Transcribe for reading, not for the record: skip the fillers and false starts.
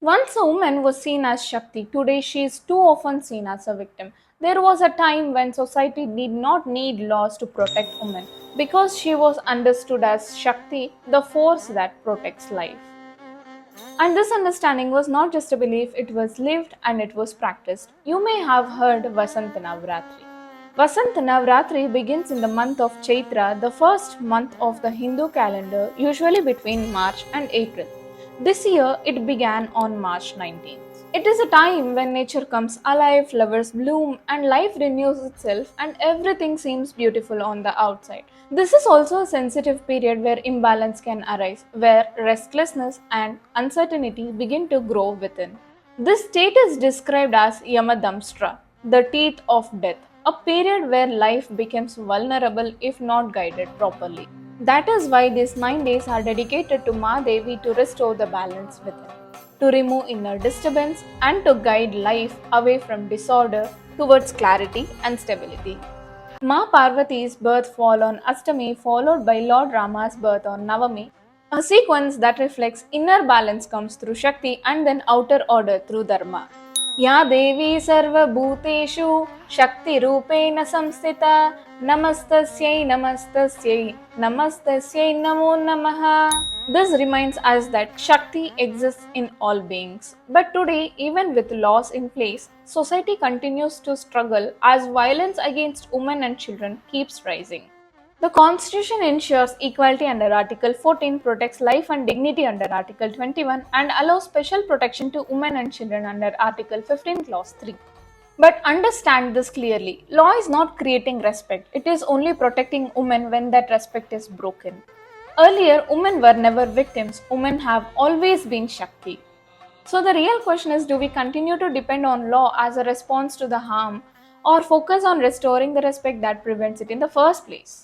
Once a woman was seen as Shakti, today she is too often seen as a victim. There was a time when society did not need laws to protect women because she was understood as Shakti, the force that protects life. And this understanding was not just a belief, it was lived and it was practiced. You may have heard Vasant Navratri. Vasant Navratri begins in the month of Chaitra, the first month of the Hindu calendar, usually between March and April. This year it began on March 19th. It is a time when nature comes alive, flowers bloom, and life renews itself, and everything seems beautiful on the outside. This is also a sensitive period where imbalance can arise, where restlessness and uncertainty begin to grow within. This state is described as Yamadamstra, the teeth of death, a period where life becomes vulnerable if not guided properly. That is why these 9 days are dedicated to Ma Devi to restore the balance within, to remove inner disturbance, and to guide life away from disorder towards clarity and stability. Ma Parvati's birth fall on Astami, followed by Lord Rama's birth on Navami. A sequence that reflects inner balance comes through Shakti and then outer order through Dharma. या देवी सर्वभूतेषु शक्तिरूपेण संस्थिता नमस्तस्यै नमस्तस्यै नमस्तस्यै नमो नमः. This reminds us that Shakti exists in all beings. But today, even with laws in place, society continues to struggle as violence against women and children keeps rising. The Constitution ensures equality under Article 14, protects life and dignity under Article 21, and allows special protection to women and children under Article 15, Clause 3. But understand this clearly, law is not creating respect, it is only protecting women when that respect is broken. Earlier, women were never victims, women have always been Shakti. So, the real question is, do we continue to depend on law as a response to the harm or focus on restoring the respect that prevents it in the first place?